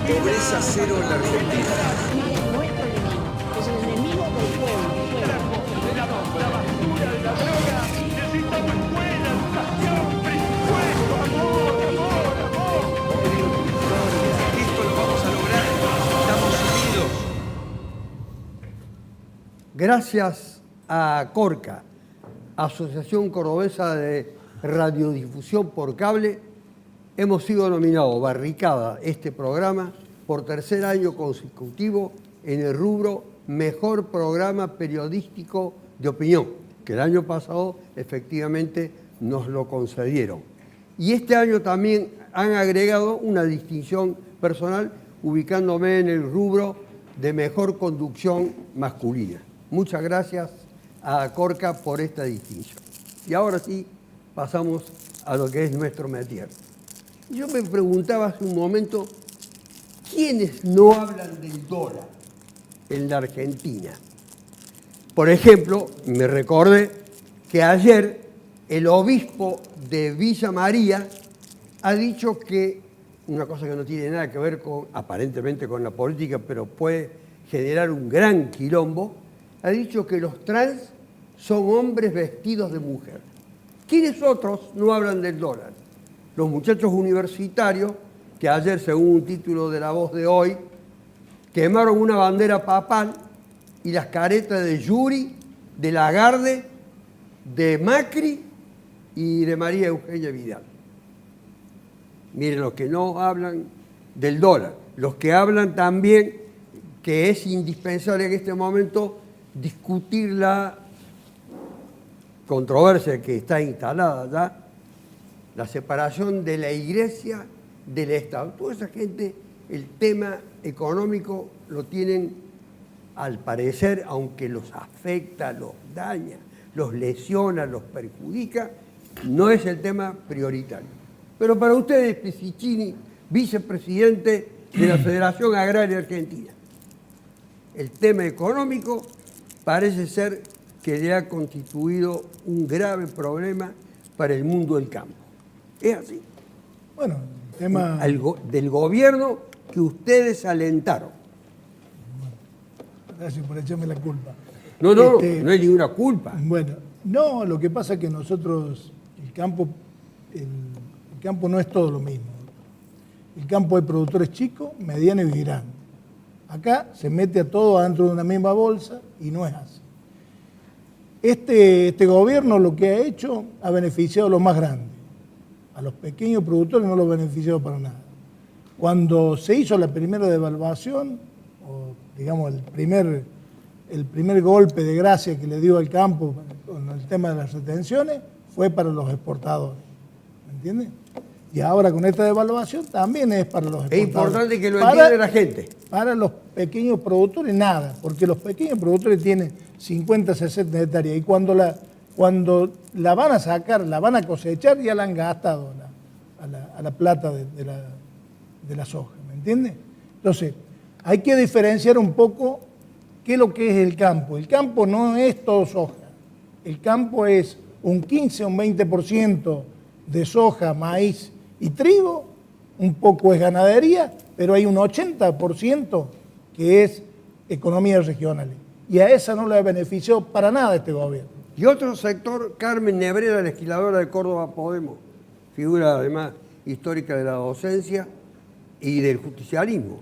Pobreza cero en la Argentina. Nuestro enemigo, es el enemigo del pueblo. La basura de la droga. Necesitamos escuela, educación, presupuesto, amor. Esto lo vamos a lograr. Estamos unidos. Gracias a Corca, Asociación Cordobesa de Radiodifusión por Cable, hemos sido nominados Barricada, este programa, por tercer año consecutivo en el rubro Mejor Programa Periodístico de Opinión, que el año pasado efectivamente nos lo concedieron. Y este año también han agregado una distinción personal ubicándome en el rubro de Mejor Conducción Masculina. Muchas gracias a Corca por esta distinción. Y ahora sí, pasamos a lo que es nuestro métier. Yo me preguntaba hace un momento, ¿quiénes no hablan del dólar en la Argentina? Por ejemplo, me recordé que ayer el obispo de Villa María ha dicho que, una cosa que no tiene nada que ver con, aparentemente con la política, pero puede generar un gran quilombo, ha dicho que los trans son hombres vestidos de mujer. ¿Quiénes otros no hablan del dólar? Los muchachos universitarios que ayer, según un título de La Voz de Hoy, quemaron una bandera papal y las caretas de Yuri, de Lagarde, de Macri y de María Eugenia Vidal. Miren, los que no hablan del dólar, los que hablan también que es indispensable en este momento discutir la controversia que está instalada ya, la separación de la Iglesia del Estado. Toda esa gente, el tema económico lo tienen, al parecer, aunque los afecta, los daña, los lesiona, los perjudica, no es el tema prioritario. Pero para ustedes, Pisichini, vicepresidente de la Federación Agraria Argentina, el tema económico parece ser que le ha constituido un grave problema para el mundo del campo. ¿Es así? Bueno, el tema Del gobierno que ustedes alentaron. Gracias por echarme la culpa. No, no hay ninguna culpa. Bueno, no, lo que pasa es que nosotros, el campo no es todo lo mismo. El campo hay productores chicos, medianos y grandes. Acá se mete a todo adentro de una misma bolsa y no es así. Este gobierno lo que ha hecho ha beneficiado a los más grandes. A los pequeños productores no los ha beneficiado para nada. Cuando se hizo la primera devaluación, o digamos el primer golpe de gracia que le dio al campo con el tema de las retenciones, fue para los exportadores. ¿Me entiendes? Y ahora con esta devaluación también es para los exportadores. Es importante que lo entienda la gente. Para los pequeños productores nada, porque los pequeños productores tienen 50, 60 hectáreas y cuando la van a sacar, la van a cosechar, ya la han gastado a la plata de la soja, ¿me entiendes? Entonces, hay que diferenciar un poco qué es lo que es el campo. El campo no es todo soja. El campo es un 15 o un 20% de soja, maíz y trigo, un poco es ganadería, pero hay un 80% que es economía regional. Y a esa no le benefició para nada este gobierno. Y otro sector, Carmen Nebrera, legisladora de Córdoba Podemos, figura además histórica de la docencia y del justicialismo.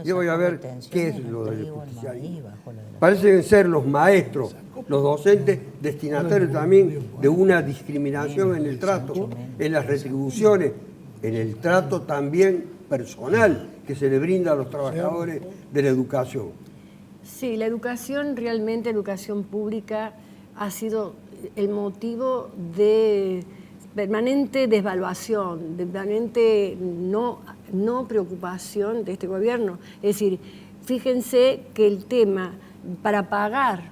Yo voy a ver qué es lo del justicialismo. Parecen ser los maestros, los docentes, destinatarios también de una discriminación en el trato, en las retribuciones, en el trato también personal que se le brinda a los trabajadores de la educación. Sí, la educación, realmente educación pública, ha sido el motivo de permanente desvaluación, de permanente no preocupación de este gobierno. Es decir, fíjense que el tema para pagar,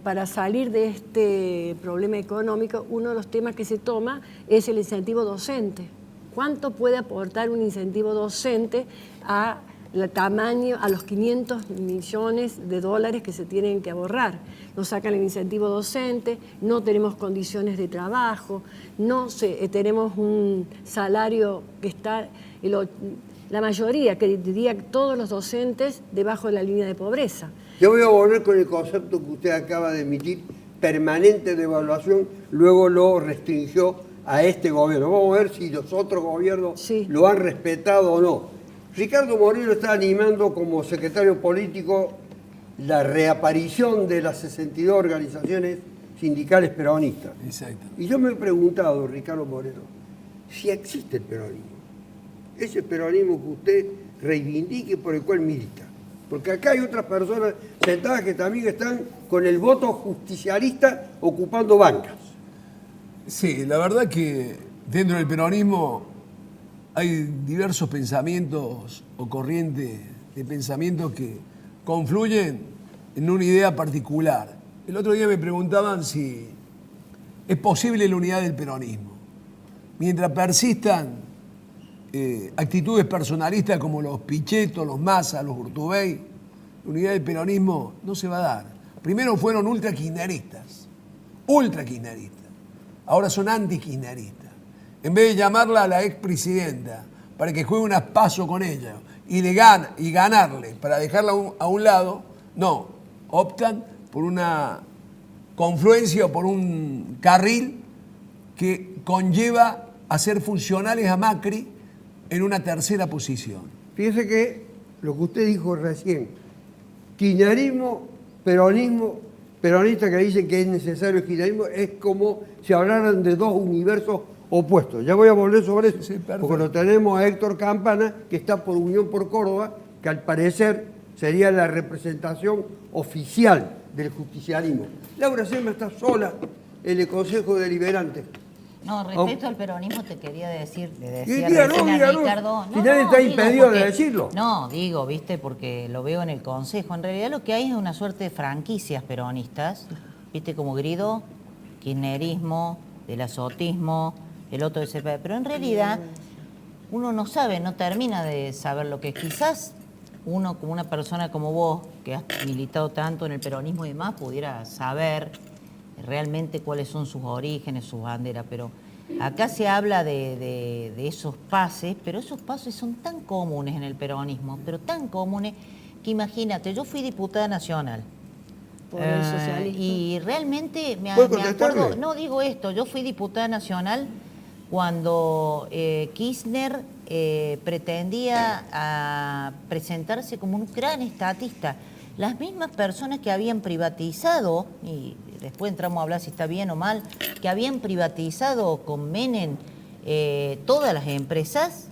para salir de este problema económico, uno de los temas que se toma es el incentivo docente. ¿Cuánto puede aportar un incentivo docente a los 500 millones de dólares que se tienen que ahorrar? Nos sacan el incentivo docente, no tenemos condiciones de trabajo, tenemos un salario que está, la mayoría, que diría todos los docentes, debajo de la línea de pobreza. Yo voy a volver con el concepto que usted acaba de emitir, permanente de evaluación, luego lo restringió a este gobierno. Vamos a ver si los otros gobiernos Sí. lo han respetado o no. Ricardo Moreno está animando como secretario político la reaparición de las 62 organizaciones sindicales peronistas. Exacto. Y yo me he preguntado, Ricardo Moreno, si existe el peronismo. Ese peronismo que usted reivindique por el cual milita. Porque acá hay otras personas sentadas que también están con el voto justicialista ocupando bancas. Sí, la verdad que dentro del peronismo hay diversos pensamientos o corrientes de pensamientos que confluyen en una idea particular. El otro día me preguntaban si es posible la unidad del peronismo. Mientras persistan actitudes personalistas como los Pichetto, los Massa, los Urtubey, la unidad del peronismo no se va a dar. Primero fueron ultra-kirchneristas, ahora son anti-kirchneristas. En vez de llamarla a la expresidenta para que juegue unas pasos con ella y ganarle para dejarla a un lado, no, optan por una confluencia o por un carril que conlleva a ser funcionales a Macri en una tercera posición. Fíjese que lo que usted dijo recién, kirchnerismo, peronismo, peronistas que dicen que es necesario el kirchnerismo, es como si hablaran de dos universos opuestos. Ya voy a volver sobre eso, Sí, perfecto. porque lo tenemos a Héctor Campana, que está por Unión por Córdoba, que al parecer sería la representación oficial del justicialismo. Laura Selma está sola en el Consejo Deliberante. No, respecto al peronismo te quería decir, le decía Dígalo, recién a dígalo. Ricardo. Si nadie está digo impedido de porque- decirlo. No, digo, viste, porque lo veo en el Consejo. En realidad lo que hay es una suerte de franquicias peronistas, viste, como Grido, kirchnerismo, del azotismo, el otro de CP. Pero en realidad uno no sabe, no termina de saber lo que es. Quizás uno, como una persona como vos, que has militado tanto en el peronismo y demás, pudiera saber realmente cuáles son sus orígenes, sus banderas, pero acá se habla de esos pases, pero esos pases son tan comunes en el peronismo, pero tan comunes, que imagínate, yo fui diputada nacional. Por el socialismo. Y realmente me ¿Puede acuerdo, contestarle? no digo esto, yo fui diputada nacional cuando Kirchner pretendía presentarse como un gran estatista. Las mismas personas que habían privatizado, y después entramos a hablar si está bien o mal, que habían privatizado con Menem todas las empresas,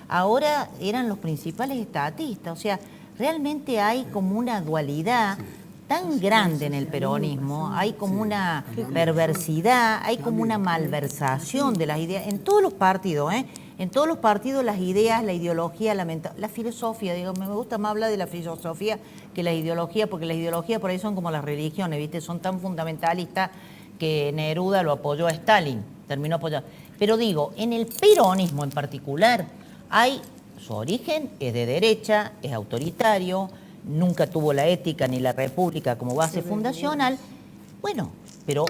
ahora eran los principales estatistas. O sea, realmente hay como una dualidad tan grande en el peronismo, hay como una perversidad, hay como una malversación de las ideas, en todos los partidos, en todos los partidos las ideas, la ideología, la filosofía, digo, me gusta más hablar de la filosofía que la ideología, porque las ideologías por ahí son como las religiones, ¿viste? Son tan fundamentalistas que Neruda lo apoyó a Stalin, terminó apoyando. Pero digo, en el peronismo en particular, su origen es de derecha, es autoritario, nunca tuvo la ética ni la república como base fundacional. Bueno, pero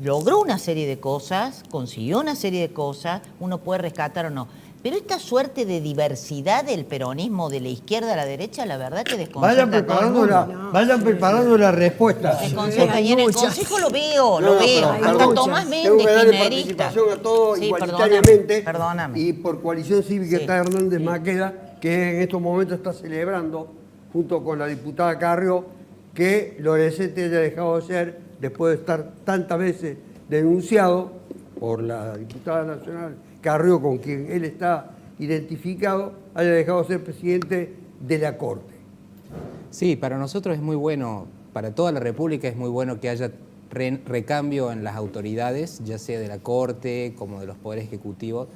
logró una serie de cosas, consiguió una serie de cosas, uno puede rescatar o no. Pero esta suerte de diversidad del peronismo de la izquierda a la derecha, la verdad que desconcerta Vayan a todo el preparando, mundo. vayan preparando la respuesta. Desconcerta. hay Y en el muchas. Consejo lo veo, No, veo. pero, Hasta perdón, Tomás tengo Méndez, que darle kirchnerista. participación a todos Sí, igualitariamente. perdóname. Y por Coalición Cívica Sí. está Hernández Maqueda, que en estos momentos está celebrando, junto con la diputada Carrió, que Lorenzetti haya dejado de ser, después de estar tantas veces denunciado por la diputada nacional Carrió, con quien él está identificado, haya dejado de ser presidente de la Corte. Sí, para nosotros es muy bueno, para toda la República es muy bueno que haya recambio en las autoridades, ya sea de la Corte como de los poderes ejecutivos,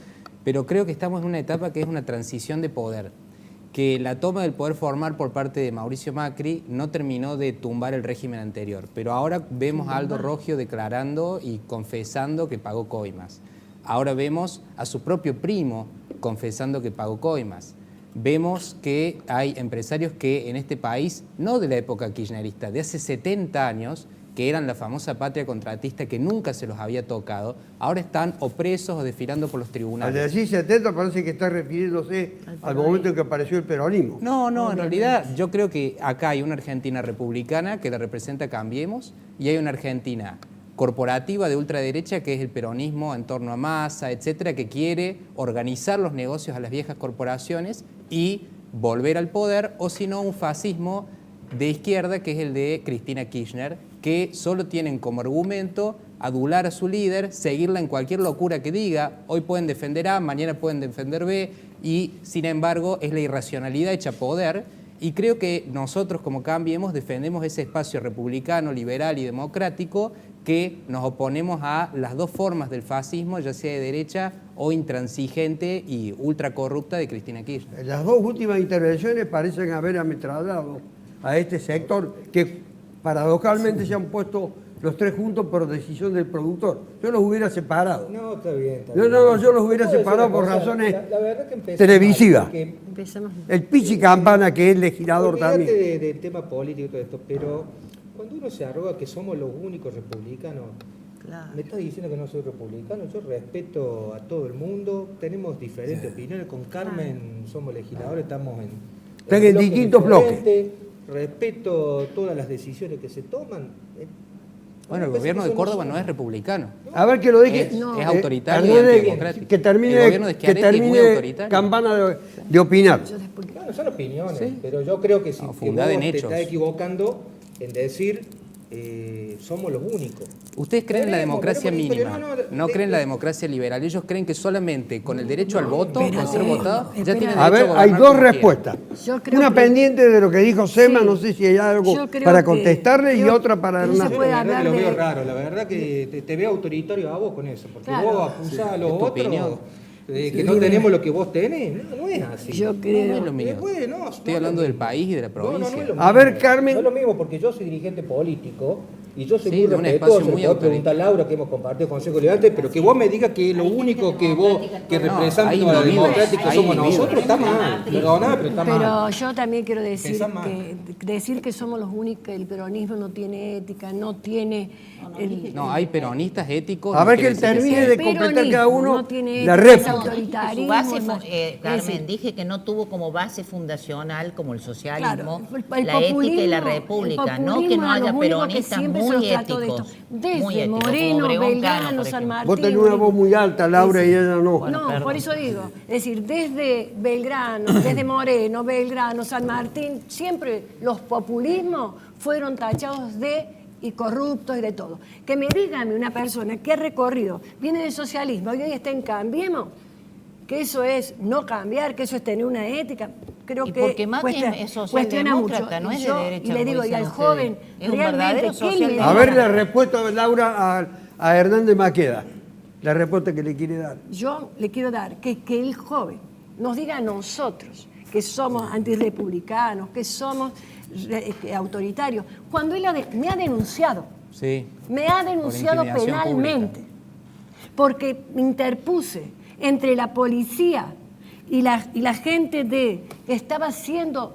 pero creo que estamos en una etapa que es una transición de poder, que la toma del poder formal por parte de Mauricio Macri no terminó de tumbar el régimen anterior, pero ahora vemos a Aldo Roggio declarando y confesando que pagó coimas. Ahora vemos a su propio primo confesando que pagó coimas. Vemos que hay empresarios que en este país, no de la época kirchnerista, de hace 70 años, que eran la famosa patria contratista que nunca se los había tocado, ahora están o presos o desfilando por los Al tribunales. decir 70 parece que está refiriéndose al momento en que apareció el peronismo. No, en realidad yo creo que acá hay una Argentina republicana que la representa Cambiemos y hay una Argentina corporativa de ultraderecha que es el peronismo en torno a Massa, etcétera, que quiere organizar los negocios a las viejas corporaciones y volver al poder, o si no un fascismo de izquierda que es el de Cristina Kirchner, que solo tienen como argumento adular a su líder, seguirla en cualquier locura que diga. Hoy pueden defender A, mañana pueden defender B, y sin embargo es la irracionalidad hecha poder. Y creo que nosotros como Cambiemos defendemos ese espacio republicano, liberal y democrático, que nos oponemos a las dos formas del fascismo, ya sea de derecha o intransigente y ultracorrupta de Cristina Kirchner. Las dos últimas intervenciones parecen haber ametrallado a este sector que paradojalmente se han puesto los tres juntos por decisión del productor. Yo los hubiera separado. No, está bien. Yo los hubiera separado por razones la verdad que empezamos televisivas. mal, porque Empezamos. El Pichi Campana, que es legislador olvídate también. del tema político y todo esto, pero cuando uno se arroga que somos los únicos republicanos, me estás diciendo que no soy republicano. Yo respeto a todo el mundo, tenemos diferentes opiniones. Con Carmen somos legisladores, estamos Están en distintos bloques. diferentes. Respeto todas las decisiones que se toman. Bueno, el gobierno de Córdoba no es republicano. A ver que lo dije. Es autoritario y Perdone antidemocrático. que termine, El gobierno de que Schiaretti es muy termine autoritario. Campana de opinar. Bueno, son opiniones, pero yo creo que si No, que fundada vos en te hechos. estás equivocando en decir somos los únicos. Ustedes creen en la Veremos, democracia veremos, mínima, pero no creen en la democracia liberal. Ellos creen que solamente con el derecho al voto, con ser votado, ya tienen A ver, derecho a hay gobernar dos como quieran. respuestas. Yo creo Una que- pendiente de lo que dijo Sema, Sí. no sé si hay algo Yo creo para que- contestarle, y creo otra para que no se Hernán. puede La verdad que lo hablar veo de- raro, la verdad que te veo autoritario a vos con eso, porque Claro. vos acusás a los es tu otros opinión. que no tenemos lo que vos tenés. No es así. Yo No creo. es lo mío. Después, no, Estoy no hablando es del lo país y de la mismo. No, provincia. no es lo A mismo. ver, Carmen. No es lo mismo porque yo soy dirigente político y yo soy Sí, muy de un respetuoso. espacio muy Le puedo preguntar a Laura que hemos compartido Consejo Liberante, pero que vos me digas que lo único que vos que No, representa hay a la individuos, democrática hay somos individuos. nosotros, está mal. Perdona, pero está mal. Pero yo también quiero decir Está mal. que decir que somos los únicos, que el peronismo no tiene ética, no tiene... No, hay peronistas éticos. A no ver que quiere él decir termine sea. de El completar cada peronismo uno no tiene la ética, réplica. es autoritarismo, Su base, es más- Carmen, decir, dije que no tuvo como base fundacional como el socialismo, el la ética y la populismo- república, el no que populismo no a haya los únicos que peronistas siempre se muy los trató de éticos. esto. Desde muy éticos, como Moreno, Obregón Belgrano, Cano, por San ejemplo. Martín. Vos tenés una voz muy alta, Laura, y ella no. Bueno, No, perdón. por eso digo, es decir, desde Belgrano, desde Moreno, Belgrano, San Martín, siempre los populismos fueron tachados de y corruptos y de todo. Que me diga a mí una persona que ha recorrido, viene del socialismo y hoy está en Cambiemos, que eso es no cambiar, que eso es tener una ética, creo Y que porque Macri cuestiona, es cuestiona mucho. socialdemócrata, no Y es de yo- derecha, Y le como digo, y dicen al ustedes. joven, Es un realmente, verdadero que él me socialdemócrata. A ver diga- la respuesta de Laura a Hernández Maqueda. La respuesta que le quiere dar. Yo le quiero dar que el joven nos diga a nosotros que somos antirrepublicanos, que somos autoritarios, cuando él me ha denunciado, Sí. me ha denunciado intimidación penalmente, porque me interpuse entre la policía y la gente que estaba siendo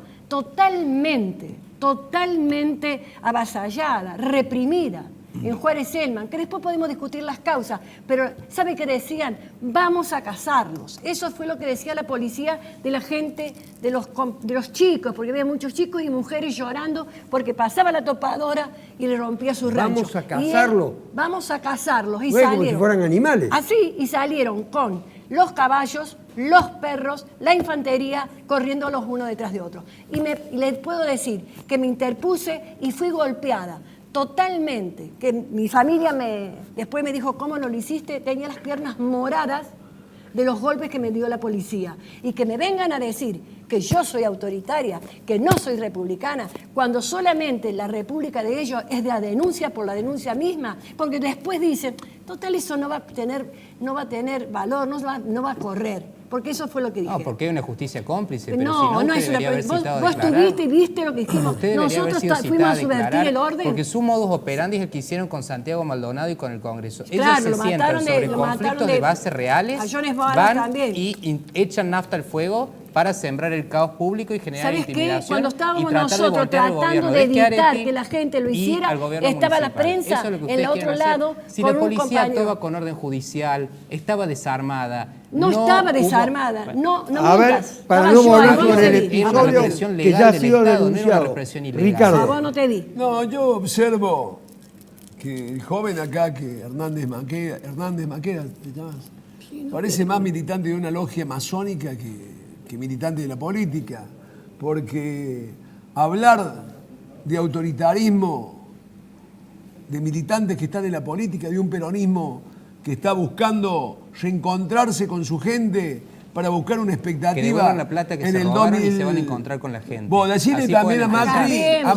totalmente avasallada, reprimida en Juárez Selman, que después podemos discutir las causas, pero ¿sabe qué decían? Vamos a casarlos. Eso fue lo que decía la policía de la gente, de los chicos, porque había muchos chicos y mujeres llorando porque pasaba la topadora y le rompía su rancho. Vamos a Y él, casarlos. vamos a casarlos. Y No es como salieron. si fueran animales. Así, y salieron con los caballos, los perros, la infantería, corriendo los unos detrás de otros. Y les puedo decir que me interpuse y fui golpeada totalmente, que mi familia después me dijo, ¿cómo no lo hiciste? Tenía las piernas moradas de los golpes que me dio la policía. Y que me vengan a decir que yo soy autoritaria, que no soy republicana, cuando solamente la república de ellos es de la denuncia por la denuncia misma, porque después dicen, total, eso no va a tener valor, no va a correr. Porque eso fue lo que dije. No, porque hay una justicia cómplice, pero No, si no, no usted es una... debería haber Vos, citado a vos declarar. estuviste y viste lo que dijimos. Usted debería haber Nosotros sido citada fuimos a a subvertir declarar, el orden. porque su modus operandi es el que hicieron con Santiago Maldonado y con el Congreso. Claro, Ellos se lo sientan mataron sobre lo mataron conflictos de base reales, a Jones Varas van también. y echan nafta al fuego para sembrar el caos público y generar ¿Sabes qué? intimidación. Cuando y estábamos tratar de nosotros voltear al tratando gobierno de evitar Schiaretti que la gente lo y hiciera, al gobierno estaba la municipal. prensa Eso es lo que en ustedes el otro quieren hacer. lado Si con la un policía compañero. actuaba con orden judicial, estaba desarmada. No estaba hubo- desarmada, no A ver, mientas. para Estaba no yo, volver a vos no sobre te el di. Era una episodio represión que legal ya ha del sido Estado, no era una denunciado. represión ilegal. A Ricardo, vos no te di. No, yo observo que el joven acá, que Hernández Maqueda, ¿te llamas? Parece más militante de una logia masónica que militante de la política, porque hablar de autoritarismo, de militantes que están en la política, de un peronismo que está buscando reencontrarse con su gente para buscar una Que expectativa devuelvan la plata que en se el robaron 2000. y se van a encontrar con la gente. Vos decirle Así también a pueden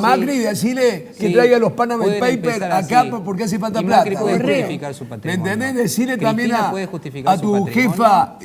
Macri, empezar. decirle que Sí, traiga los Panama pueden Papers empezar acá así. porque hace falta Y Macri plata. puede ¿Viste? justificar su ¿Me patrimonio. entendés? Decirle también Cristina puede justificar a su tu patrimonio. jefa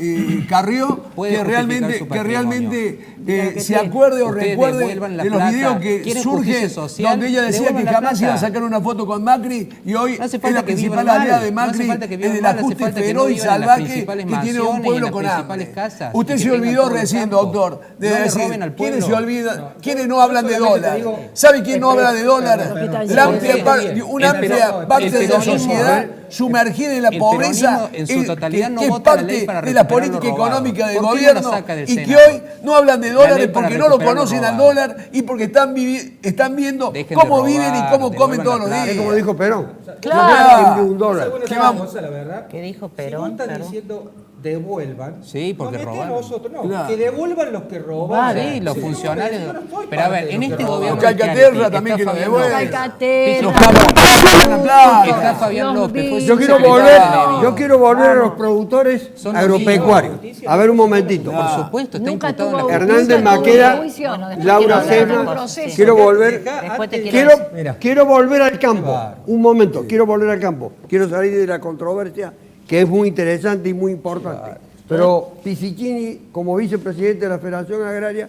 Carrió Puede que justificar realmente, su que realmente que se tiene. acuerde o Ustedes recuerde devuelvan la de los plata. videos que ¿Quieren surgen justicia social? donde ella decía que Devuelvan la jamás iba a plata. sacar una foto con Macri y hoy No hace es falta la que principal vivan aliada mal, de no hace Macri falta que en vivan el mal, hace ajuste falta que no feroz y vivan en las salvaje principales que tiene un mansiones y pueblo en con las hambre. principales casas, Usted y que se tengan olvidó todo el recién, campo. doctor, de No le decir, roben al ¿quiénes se pueblo. olvidan? ¿Quiénes no hablan de solamente dólar? te digo, ¿Sabe quién no habla de dólar? Porque La está amplia lleno. una El amplia peronismo- parte el de la peronismo, sociedad sumergida en la el pobreza, peronismo en su totalidad no que es vota la ley parte para de la recuperar lo política robado. económica del ¿Por qué no la gobierno saca del y que Senado? hoy no hablan de La dólares ley para porque no lo recuperar lo conocen al robado. dólar y porque están viendo Dejen cómo de viven y robar, cómo comen devuelvan todos la los plata. días. es como dijo Perón. Claro. Ni un dólar. Bueno, ¿Qué una vamos? cosa, la verdad. ¿Qué dijo Si Perón? vos estás Perón? diciendo devuelvan. Sí, porque no metés a robaron. nosotros, no, Claro. que devuelvan los que roban. Sí, los funcionarios. Yo no soy Pero a ver, parte en de los este que roban. gobierno. Los Calcaterra también que lo devuelven. Calcaterra. Los Calcaterra, la plata. Está Fabián Los López. fue vi. Yo quiero subsecretario volver, de Levy. yo quiero volver a los productores Son agropecuarios. A ver un momentito. Por supuesto, está Nunca imputado en tuvo- la Hernández nunca tuvo Maqueda, juicio. Bueno, después Laura quiero hablar de Sena, una cosa. quiero volver, Después te quiero, decir. Mira. quiero volver al campo. bárbaro. Un momento, quiero volver al campo. Quiero salir de la controversia que es muy interesante y muy importante. Pero Pisicini, como vicepresidente de la Federación Agraria,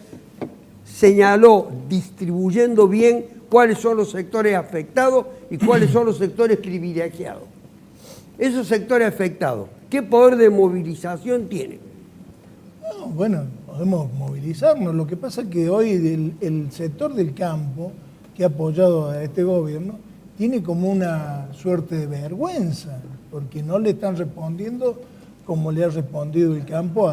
señaló, distribuyendo bien cuáles son los sectores afectados y cuáles son los sectores privilegiados. Esos sectores afectados, ¿qué poder de movilización tienen? No, bueno, podemos movilizarnos. Lo que pasa es que hoy el sector del campo que ha apoyado a este gobierno tiene como una suerte de vergüenza, porque no le están respondiendo como le ha respondido el campo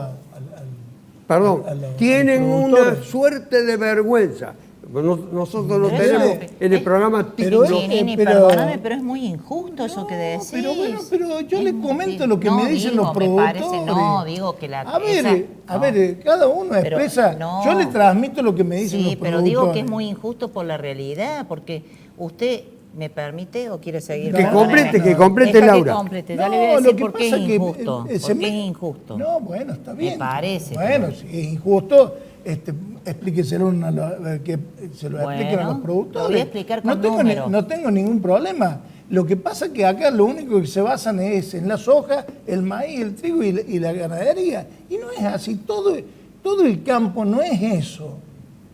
Perdón, a los tienen una productores. suerte de vergüenza. Nosotros lo Pero tenemos eso- en el programa pero típico. es- Chirini, pero- perdóname, pero es muy injusto eso que decís. Pero bueno, pero yo Es les muy- comento lo que no, me dicen digo, los me productores. parece, no, digo que la... A ver, esa- no. cada uno Pero expresa. no. Yo le transmito lo que me dicen los Sí, productores. pero digo que es muy injusto por la realidad, porque usted me permite o quiere seguir. Que complete, Perdóneme. que complete, Deja Laura. Que complete. Ya No, le voy a lo decir que por qué es pasa que, injusto. se ¿Por qué me- es injusto? No, bueno, está bien. parece, Bueno, pero- si es injusto, explíqueselo que se lo expliquen a Bueno, los productores. lo voy a explicar con no tengo, números. no tengo ningún problema. Lo que pasa es que acá lo único que se basan es en la soja, el maíz, el trigo y la ganadería. Y no es así. Todo el campo no es eso.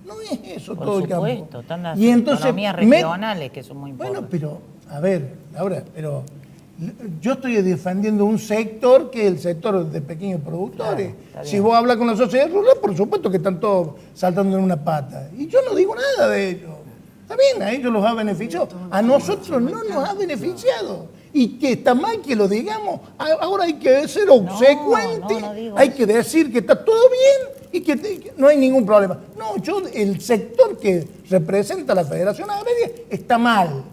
No es eso Por todo el supuesto, campo. están las Y entonces economías me- regionales que son muy Bueno, importantes. pero, a ver, Laura, pero yo estoy defendiendo un sector que es el sector de pequeños productores. Claro, está Si bien. vos hablas con la sociedad rural, por supuesto que están todos saltando en una pata. Y yo no digo nada de ellos. Está bien, a ellos los ha beneficiado. A nosotros no nos ha beneficiado. Y que está mal que lo digamos. Ahora hay que ser obsecuente. no digo Hay eso. que decir que está todo bien y que no hay ningún problema. No, el sector que representa la Federación Agraria está mal.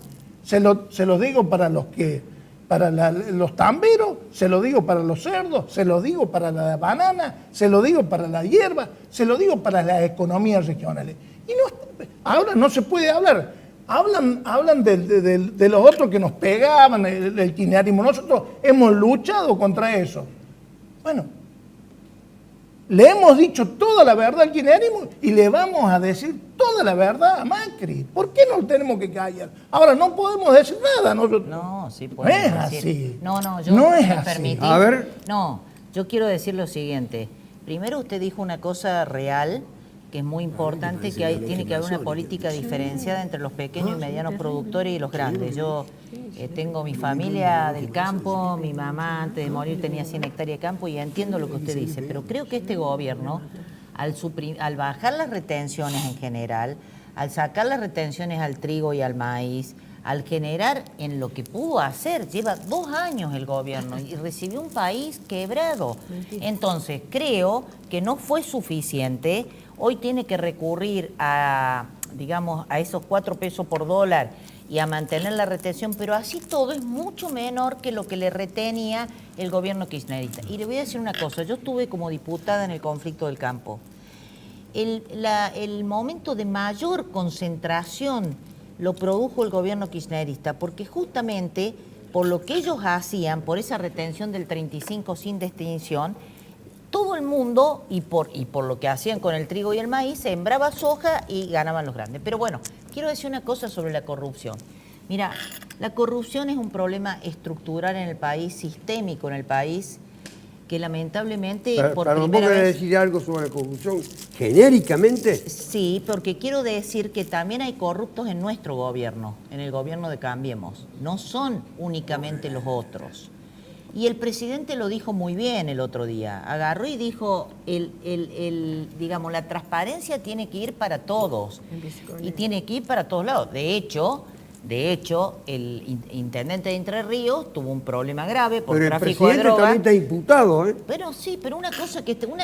Se lo digo para los tamberos, se lo digo para los cerdos, se lo digo para la banana, se lo digo para la hierba, se lo digo para las economías regionales. Y ahora no se puede hablar. Hablan de los otros que nos pegaban, el kirchnerismo. Nosotros hemos luchado contra eso. Bueno, le hemos dicho toda la verdad al kirchnerismo y le vamos a decir toda la verdad a Macri. ¿Por qué nos tenemos que callar? Ahora no podemos decir nada nosotros. No, sí No puede es decir. así. No, yo No es me así. permití. A ver. No, yo quiero decir lo siguiente. Primero usted dijo una cosa real, que es muy importante, que tiene que haber una política diferenciada entre los pequeños y medianos productores y los grandes. Yo tengo mi familia del campo, mi mamá antes de morir tenía 100 hectáreas de campo y entiendo lo que usted dice, pero creo que este gobierno al bajar las retenciones en general, al sacar las retenciones al trigo y al maíz, al generar en lo que pudo hacer, lleva 2 años el gobierno y recibió un país quebrado. Entonces, creo que no fue suficiente. Hoy tiene que recurrir a, digamos, a esos 4 pesos por dólar y a mantener la retención, pero así todo es mucho menor que lo que le retenía el gobierno kirchnerista. Y le voy a decir una cosa, yo estuve como diputada en el conflicto del campo. El momento de mayor concentración lo produjo el gobierno kirchnerista, porque justamente por lo que ellos hacían, por esa retención del 35 sin distinción, todo el mundo, y por lo que hacían con el trigo y el maíz, sembraba soja y ganaban los grandes. Pero bueno, quiero decir una cosa sobre la corrupción. Mira, la corrupción es un problema estructural en el país, sistémico en el país, que lamentablemente por Pero primera ¿puedo vez... decir algo sobre la corrupción genéricamente? Sí, porque quiero decir que también hay corruptos en nuestro gobierno, en el gobierno de Cambiemos. No son únicamente los otros. Y el presidente lo dijo muy bien el otro día. Agarró y dijo, digamos, la transparencia tiene que ir para todos. Y tiene que ir para todos lados. De hecho, el intendente de Entre Ríos tuvo un problema grave por tráfico de Pero el presidente droga. también está imputado, ¿eh? Pero sí, pero una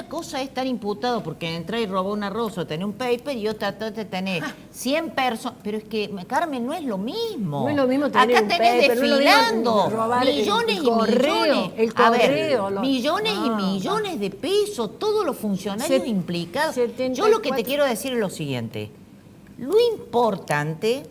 cosa es estar imputado porque entré y robó un arroz o tener un paper y otra de tener 100 personas. Pero es que, Carmen, no es lo mismo. No es lo mismo tener Acá un tenés paper, no es lo mismo desfilando robar el millones y correo, millones. el A ver, correo, millones y millones de pesos, todos los funcionarios implicados. Yo lo que te quiero decir es lo siguiente. Lo importante,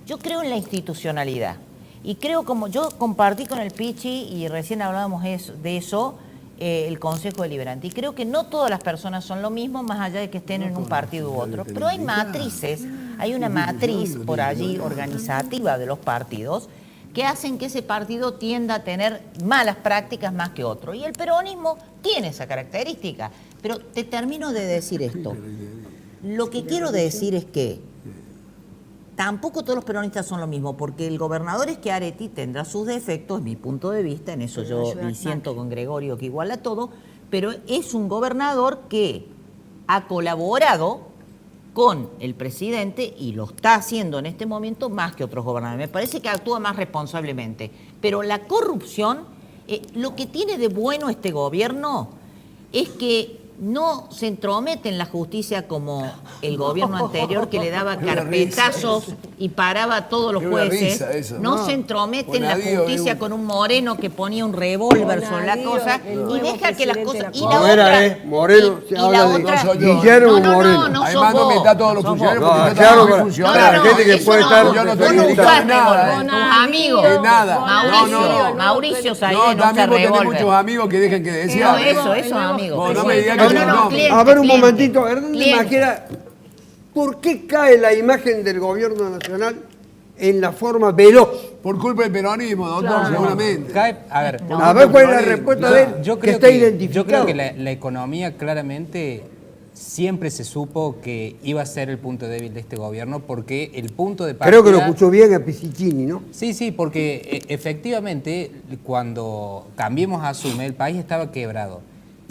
yo creo en la institucionalidad. Y creo, como yo compartí con el Pichi y recién hablábamos de eso, el Consejo Deliberante. Y creo que no todas las personas son lo mismo, más allá de que estén en un partido u otro. Pero hay matrices, hay una matriz por allí organizativa de los partidos que hacen que ese partido tienda a tener malas prácticas más que otro. Y el peronismo tiene esa característica. Pero te termino de decir esto. Lo que quiero decir es que tampoco todos los peronistas son lo mismo, porque el gobernador Schiaretti tendrá sus defectos, mi punto de vista, en eso yo disiento con Gregorio que iguala todo, pero es un gobernador que ha colaborado con el presidente y lo está haciendo en este momento más que otros gobernadores. Me parece que actúa más responsablemente. Pero la corrupción, lo que tiene de bueno este gobierno es que no se entromete en la justicia como el gobierno anterior, que le daba carpetazos y paraba a todos los jueces. No se entromete en la justicia con un Moreno que ponía un revólver sobre la cosa y deja que las cosas... Y la otra... Moreno, se habla de Guillermo Moreno. No Además, no meta a todos los funcionarios porque yo claro, también soy funcionario. gente que puede estar... Yo no Vos estoy no gritando usás nada. revólver, tus amigos. De nada. Mauricio Saide No, no usa también vos tenés revólver. muchos amigos que dejen que decir. No, eso, amigos. Vos no me digas que cliente, A ver un momentito, cliente. Hernández Majera, ¿por qué cae la imagen del gobierno nacional en la forma veloz? Por culpa del peronismo, doctor, seguramente. A ver, A ver cuál es la respuesta de él, yo que creo está que, identificado. yo creo que la economía claramente siempre se supo que iba a ser el punto débil de este gobierno, porque el punto de partida... Creo que lo escuchó bien a Pisicini, ¿no? Sí, porque efectivamente cuando Cambiemos asume, el país estaba quebrado.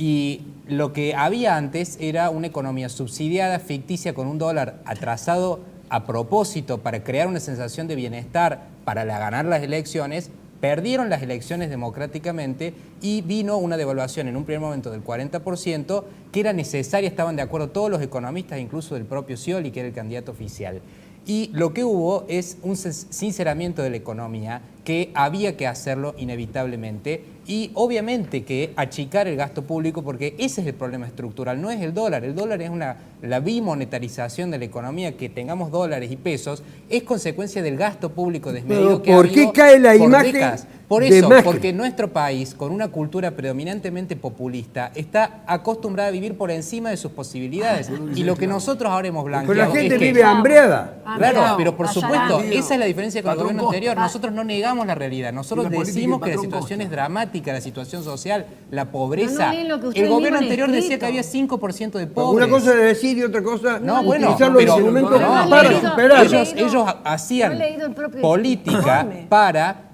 Y lo que había antes era una economía subsidiada, ficticia, con un dólar atrasado a propósito para crear una sensación de bienestar para ganar las elecciones. Perdieron las elecciones democráticamente y vino una devaluación en un primer momento del 40%, que era necesaria, estaban de acuerdo todos los economistas, incluso del propio Scioli, que era el candidato oficial. Y lo que hubo es un sinceramiento de la economía, que había que hacerlo inevitablemente, y obviamente que achicar el gasto público, porque ese es el problema estructural, no es el dólar. El dólar es la bimonetarización de la economía, que tengamos dólares y pesos, es consecuencia del gasto público desmedido que ha habido. ¿Por qué cae la por imagen décadas. Por de eso, Macri? porque nuestro país, con una cultura predominantemente populista, está acostumbrada a vivir por encima de sus posibilidades. Y lo que nosotros ahora hemos blanqueado Pero la gente es que... vive hambreada. Claro, pero por Allá supuesto, va. esa es la diferencia con el Patrón gobierno Costa. anterior. Nosotros no negamos la realidad. Nosotros Y la política decimos y que la patrón situación Costa. es dramática, la situación social, la No, pobreza. no leen lo que ustedes El gobierno mismos anterior decía escrito. que había 5% de pobres. Una cosa es decir y otra cosa No, bueno, utilizar los pero, instrumentos no, para pero superar. ellos hacían no he leído el propio política informe. para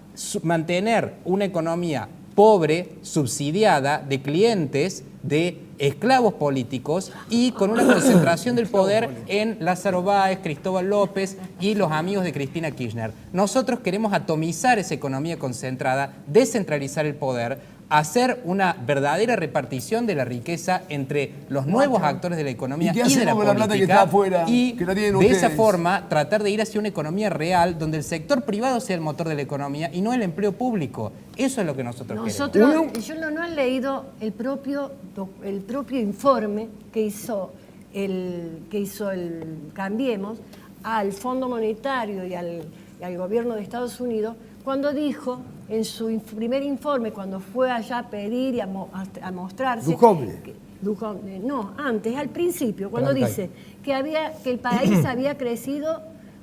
mantener una economía pobre, subsidiada, de clientes, de esclavos políticos y con una concentración del poder en Lázaro Báez, Cristóbal López y los amigos de Cristina Kirchner. Nosotros queremos atomizar esa economía concentrada, descentralizar el poder, hacer una verdadera repartición de la riqueza entre los nuevos actores de la economía ¿Y qué y de la hacemos con la plata que política, está afuera, y que la tienen de ustedes? esa forma tratar de ir hacia una economía real donde el sector privado sea el motor de la economía y no el empleo público. Eso es lo que nosotros queremos. Yo no han leído el propio informe que hizo el Cambiemos al Fondo Monetario y al gobierno de Estados Unidos, cuando dijo en su primer informe, cuando fue allá a pedir y a mostrarse... Duhovne. No, antes, al principio, cuando dice que el país había crecido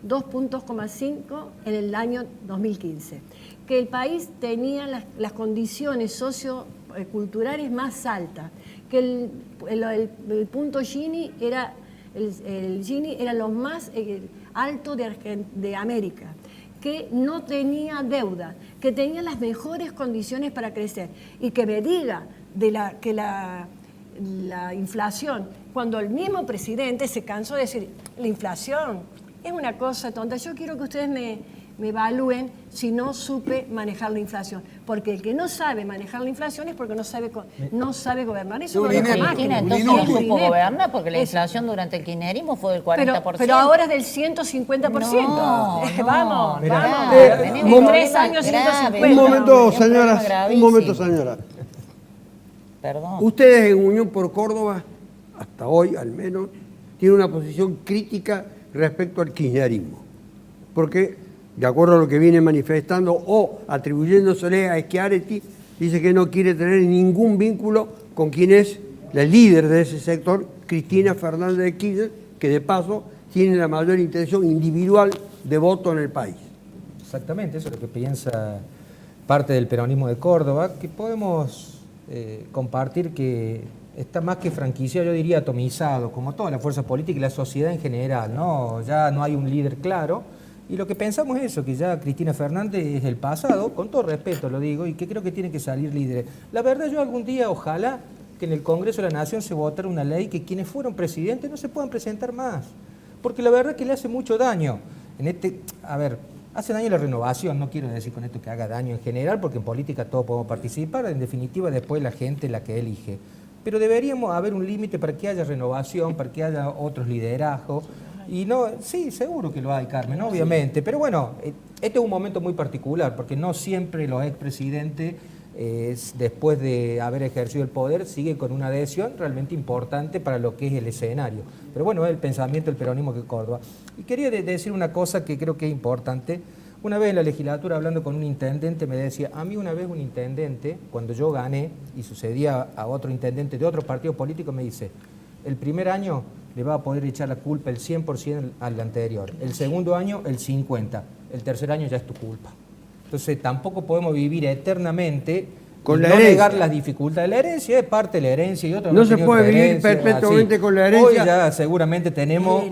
2,5 en el año 2015, que el país tenía las condiciones socioculturales más altas, que el punto Gini era lo más alto de América, que no tenía deuda, que tenía las mejores condiciones para crecer, y que me diga que la inflación, cuando el mismo presidente se cansó de decir, la inflación es una cosa tonta. Yo quiero que ustedes me evalúen si no supe manejar la inflación, porque el que no sabe manejar la inflación es porque no sabe gobernar. Eso Pero Cristina, entonces no supo gobernar, porque la inflación durante el kirchnerismo fue del 40%. Pero ahora es del 150%. Vamos. En 3 años 150. Un momento, señora. Perdón. Ustedes en Unión por Córdoba, hasta hoy al menos, tienen una posición crítica respecto al kirchnerismo. Porque, de acuerdo a lo que viene manifestando o atribuyéndosele a Schiaretti, dice que no quiere tener ningún vínculo con quien es la líder de ese sector, Cristina Fernández de Kirchner, que de paso tiene la mayor intención individual de voto en el país. Exactamente, eso es lo que piensa parte del peronismo de Córdoba, que podemos compartir que está más que franquiciado, yo diría atomizado, como toda la fuerza política y la sociedad en general, ¿no? Ya no hay un líder claro, y lo que pensamos es eso, que ya Cristina Fernández es el pasado, con todo respeto lo digo, y que creo que tiene que salir líder. La verdad, yo algún día, ojalá que en el Congreso de la Nación se votara una ley que quienes fueron presidentes no se puedan presentar más, porque la verdad que le hace mucho daño. Hace daño la renovación, no quiero decir con esto que haga daño en general, porque en política todos podemos participar, en definitiva después la gente es la que elige. Pero deberíamos haber un límite para que haya renovación, para que haya otros liderazgos. Y no, sí, seguro que lo hay, Carmen, obviamente. Pero bueno, este es un momento muy particular, porque no siempre los expresidentes, después de haber ejercido el poder, siguen con una adhesión realmente importante para lo que es el escenario. Pero bueno, es el pensamiento del peronismo de Córdoba. Y quería decir una cosa que creo que es importante. Una vez en la legislatura, hablando con un intendente, me decía, a mí una vez un intendente, cuando yo gané, y sucedía a otro intendente de otro partido político, me dice, el primer año le va a poder echar la culpa el 100% al anterior, el segundo año el 50%, el tercer año ya es tu culpa. Entonces tampoco podemos vivir eternamente con no negar las dificultades. La herencia es parte de la herencia y otra no se puede vivir perpetuamente con la herencia. Hoy ya seguramente tenemos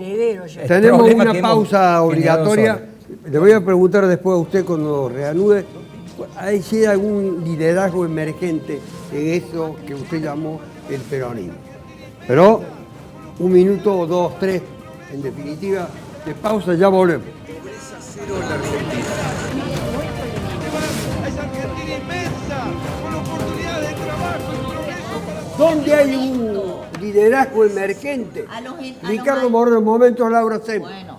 una pausa obligatoria. Le voy a preguntar después a usted cuando reanude, si hay algún liderazgo emergente en eso que usted llamó el peronismo. Pero 1 minuto, 2, 3, en definitiva, de pausa, ya volvemos. Pobreza cero en la Argentina. Es Argentina inmensa, con oportunidades de trabajo y progreso para todos. ¿Dónde hay un liderazgo emergente? Ricardo Moreno, en momentos Laura Seima.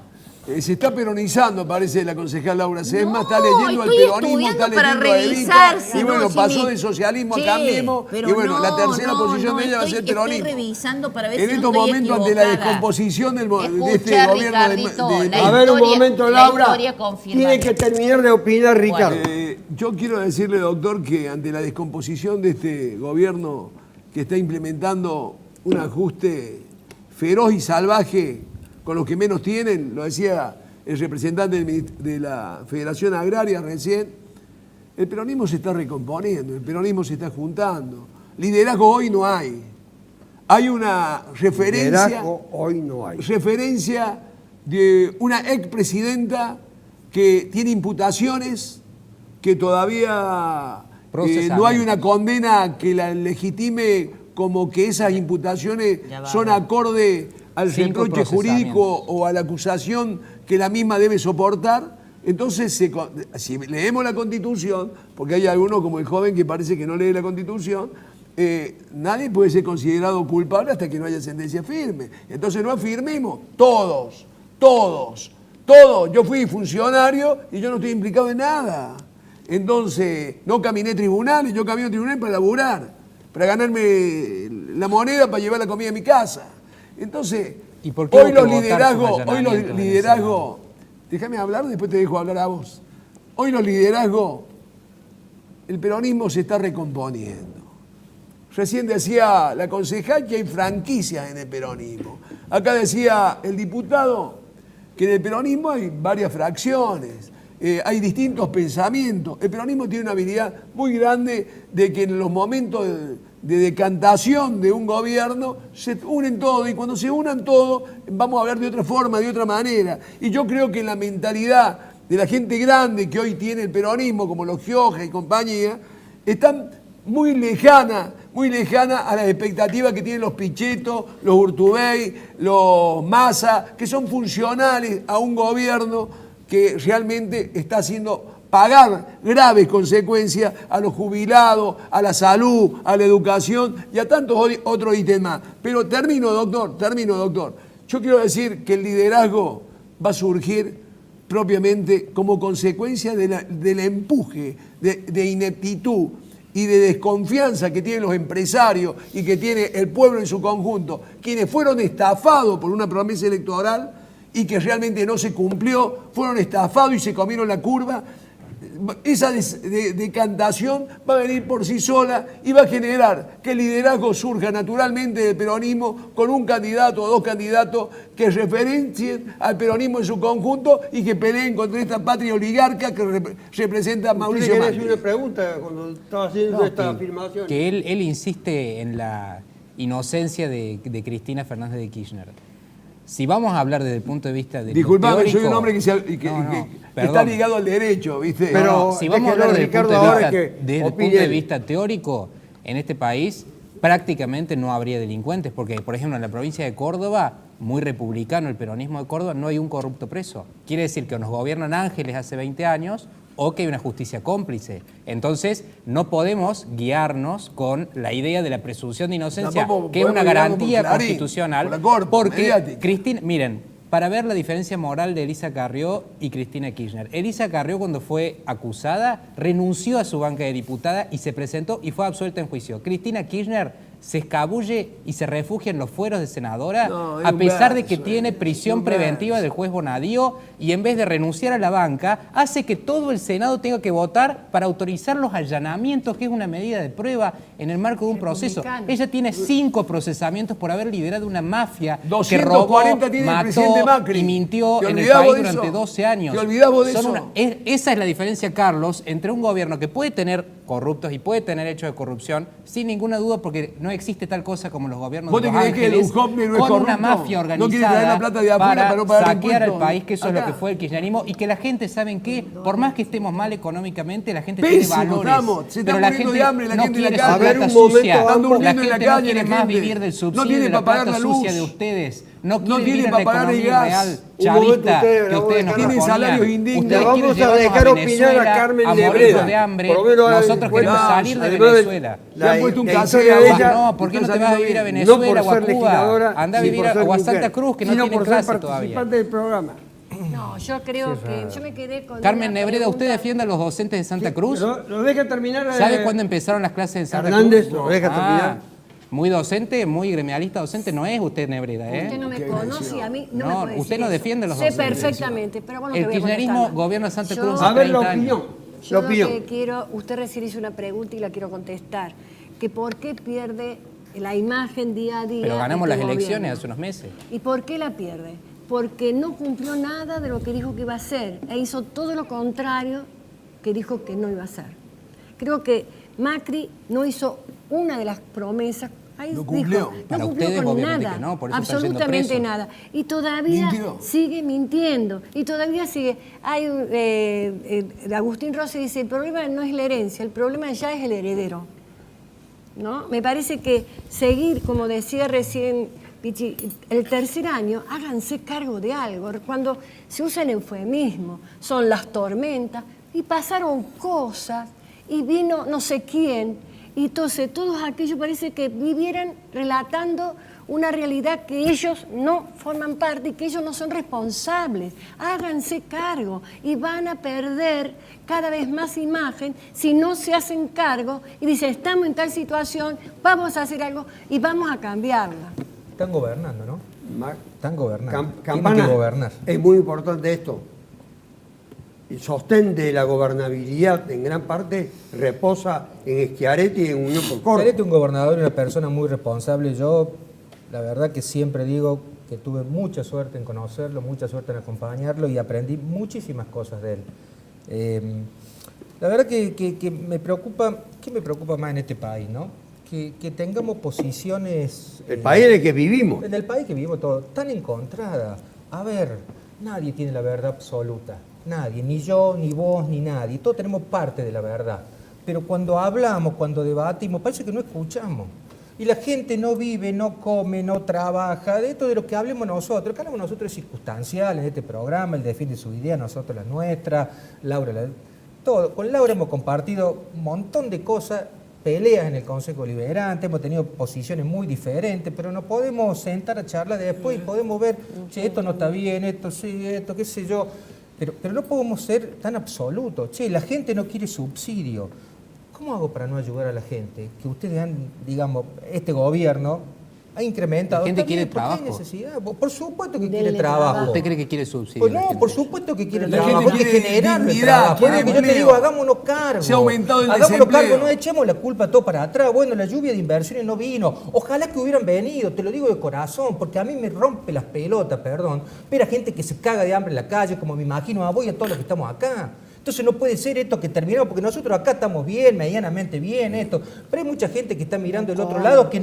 Se está peronizando, parece la concejal Laura Sesma, está estoy leyendo al peronismo, está para leyendo a revisar Evita, si y bueno, no, si pasó me- de socialismo Che, a Cambiemos, y pero bueno, la tercera no, posición de ella va a ser estoy peronismo. revisando para ver En si no estos estoy momentos, ante la equivocada. descomposición de este Escucha, gobierno Ricardito, de A ver, un historia- momento, la Laura. historia confirma Tiene que esto. terminar de opinar, Ricardo. Yo quiero decirle, doctor, que ante la descomposición de este gobierno que está implementando un ajuste feroz y salvaje con los que menos tienen, lo decía el representante de la Federación Agraria recién, el peronismo se está recomponiendo, el peronismo se está juntando. Liderazgo hoy no hay. Hay una referencia, Liderazgo hoy no hay. referencia de una expresidenta que tiene imputaciones, que todavía no hay una condena que la legitime como que esas imputaciones Ya va, son va. acorde al 5 reproche jurídico procesamientos. o a la acusación que la misma debe soportar. Entonces, si leemos la Constitución, porque hay algunos como el joven que parece que no lee la Constitución, nadie puede ser considerado culpable hasta que no haya sentencia firme. Entonces no afirmemos, todos. Yo fui funcionario y yo no estoy implicado en nada. Entonces, no caminé tribunales, yo camino tribunales para laburar, para ganarme la moneda para llevar la comida a mi casa. Entonces, ¿Y por qué hoy hubo los que votar sus allanamientos en el liderazgos, déjame hablar, después te dejo hablar a vos. Hoy los liderazgos, el peronismo se está recomponiendo. Recién decía la concejal que hay franquicias en el peronismo. Acá decía el diputado que en el peronismo hay varias fracciones, hay distintos pensamientos. El peronismo tiene una habilidad muy grande de que en los momentos de decantación de un gobierno se unen todos, y cuando se unan todos vamos a hablar de otra forma, de otra manera. Y yo creo que en la mentalidad de la gente grande que hoy tiene el peronismo, como los Gioja y compañía, están muy lejana a las expectativas que tienen los Pichetto, los Urtubey, los Massa, que son funcionales a un gobierno que realmente está haciendo pagar graves consecuencias a los jubilados, a la salud, a la educación y a tantos otros ítems más. Pero termino, doctor. Yo quiero decir que el liderazgo va a surgir propiamente como consecuencia del empuje, de ineptitud y de desconfianza que tienen los empresarios y que tiene el pueblo en su conjunto, quienes fueron estafados por una promesa electoral y que realmente no se cumplió, fueron estafados y se comieron la curva. Esa decantación va a venir por sí sola y va a generar que el liderazgo surja naturalmente del peronismo con un candidato o dos candidatos que referencien al peronismo en su conjunto y que peleen contra esta patria oligarca que representa Mauricio ¿Usted Macri. quería hacer una pregunta cuando estaba haciendo esta afirmación? Que él insiste en la inocencia de Cristina Fernández de Kirchner. Si vamos a hablar desde el punto de vista de Disculpame, teórico, soy un hombre que está ligado al derecho, ¿viste? Pero si vamos a hablar desde el Ricardo, punto de ahora vista, que desde el opine punto de él. vista teórico, en este país prácticamente no habría delincuentes, porque, por ejemplo, en la provincia de Córdoba, muy republicano el peronismo de Córdoba, no hay un corrupto preso. Quiere decir que nos gobiernan ángeles hace 20 años o que hay una justicia cómplice. Entonces, no podemos guiarnos con la idea de la presunción de inocencia, Tampoco que es una podemos guiarnos garantía por Clarín, constitucional, por la Corte, porque mediática. Cristina, miren, para ver la diferencia moral de Elisa Carrió y Cristina Kirchner. Elisa Carrió, cuando fue acusada, renunció a su banca de diputada y se presentó y fue absuelta en juicio. Cristina Kirchner se escabulle y se refugia en los fueros de senadora, No, es a un pesar de que verso, tiene prisión un preventiva verso. del juez Bonadío, y en vez de renunciar a la banca, hace que todo el Senado tenga que votar para autorizar los allanamientos, que es una medida de prueba en el marco de un proceso. Republicano. Ella tiene 5 procesamientos por haber liderado una mafia que 240 robó, tiene el mató presidente Macri. y mintió ¿Te en el olvidás país vos de durante eso? 12 años. ¿Te olvidás vos de Son eso? esa es la diferencia, Carlos, entre un gobierno que puede tener corruptos y puede tener hechos de corrupción, sin ninguna duda, porque no existe tal cosa como los gobiernos ¿Vos de te Los creés que el Ángeles, Ujope no es con una corrupto? mafia ¿No quiere traer la organizada plata de afuera para no pagar saquear al impuestos? país, que eso es lo Acá. que fue el kirchnerismo, y que la gente, ¿saben qué? Por más que estemos mal económicamente, la gente tiene Pésimo valores. estamos, se está pero la muriendo gente de hambre la no gente en la quiere calle. su A ver, plata un momento, sucia. están durmiendo La en la gente calle, no quiere la más gente. vivir del No subsidio tiene de la para pagar plata la luz. sucia de ustedes. No No quiere tiene vivir para la pagar el economía gas. real, Un momento, chavista, ustedes que la ustedes vamos nos a dejar. Tienen proponían. salarios indignos. Ustedes La quieren vamos a llevarnos dejar opinar a Venezuela Carmen a morirnos Nebreda. de hambre. Por lo menos hagan Nosotros queremos cuenta. salir de Además, Venezuela. Le han puesto un la caso historia de de ella. ella, No, ¿por qué no te vas a vivir a no Venezuela por o a ser Cuba? legisladora, Anda a ni vivir por ser o a mujer, Santa Cruz, que no sino tienen por ser clase todavía. participante del programa. No, yo creo que yo me quedé con Carmen una Nebreda, ¿usted pregunta. defiende a los docentes de Santa Cruz? ¿Lo deja terminar? ¿Sabe cuándo empezaron las clases en Santa Hernández, Cruz? ¿lo deja terminar? Muy docente, muy gremialista docente, no es usted, Nebreda, ¿eh? Usted no me conoce y a mí no me No, puede decir usted no eso. defiende a los Sé docentes. perfectamente, pero bueno, El que voy a kirchnerismo contestarla. gobierna Santa Yo- Cruz A hace ver la 30 años. opinión. Yo La lo opinión. que quiero, usted recién hizo una pregunta y la quiero contestar, que por qué pierde la imagen día a día. Pero ganamos este las elecciones gobierno. hace unos meses. ¿Y por qué la pierde? Porque no cumplió nada de lo que dijo que iba a hacer e hizo todo lo contrario que dijo que no iba a hacer. Creo que Macri no hizo una de las promesas. Ahí No dijo, cumplió. no Para cumplió ustedes, con obviamente nada, que no, por eso están yendo absolutamente presos. nada. Y todavía Mintió. sigue mintiendo. Y todavía sigue. Hay Agustín Rossi dice, el problema no es la herencia, el problema ya es el heredero. ¿no? Me parece que seguir, como decía recién Pichi, el tercer año, háganse cargo de algo. Cuando se usa el eufemismo, son las tormentas, y pasaron cosas, y vino no sé quién, y entonces todos aquellos parece que vivieran relatando una realidad que ellos no forman parte y que ellos no son responsables. Háganse cargo y van a perder cada vez más imagen si no se hacen cargo y dicen, estamos en tal situación, vamos a hacer algo y vamos a cambiarla. Están gobernando, ¿no? Están gobernando. Campana, Tienen que gobernar. es muy importante esto. El sostén de la gobernabilidad en gran parte reposa en Schiaretti y en Unión por Córdoba. Schiaretti es un gobernador y una persona muy responsable. Yo, la verdad que siempre digo que tuve mucha suerte en conocerlo, mucha suerte en acompañarlo y aprendí muchísimas cosas de él. La verdad que me preocupa, ¿qué me preocupa más en este país, no? Que tengamos posiciones... El país en el que vivimos. En el país que vivimos todos, tan encontradas. A ver, nadie tiene la verdad absoluta. Nadie, ni yo, ni vos, ni nadie. Todos tenemos parte de la verdad. Pero cuando hablamos, cuando debatimos, parece que no escuchamos. Y la gente no vive, no come, no trabaja. De esto de lo que hablemos nosotros. Lo que hablamos nosotros es circunstancial en este programa. Él defiende su idea, nosotros la nuestra. Laura la... Todo. Con Laura hemos compartido un montón de cosas, peleas en el Consejo Liberante, hemos tenido posiciones muy diferentes, pero nos podemos sentar a charlar después y podemos ver, che, esto no está bien, esto sí, esto, qué sé yo. Pero no podemos ser tan absolutos. Che, la gente no quiere subsidio. ¿Cómo hago para no ayudar a la gente? Que ustedes han, digamos, este gobierno ha incrementado. La gente también, quiere trabajo. ¿Por qué hay necesidad? Por supuesto que quiere trabajo. ¿Usted cree que quiere subsidio? Pues la no, gente? por supuesto que quiere La trabajo, gente hay que quiere generarle dignidad, trabajo. quiere Porque yo te empleo. digo, hagámonos cargo. Se ha aumentado el Hagámonos desempleo. cargo, no echemos la culpa todo para atrás. Bueno, la lluvia de inversiones no vino. Ojalá que hubieran venido, te lo digo de corazón, porque a mí me rompe las pelotas, perdón, ver a gente que se caga de hambre en la calle, como me imagino a vos y a todos los que estamos acá. Entonces no puede ser esto que terminamos, porque nosotros acá estamos bien, medianamente bien, esto. Pero hay mucha gente que está mirando del otro lado que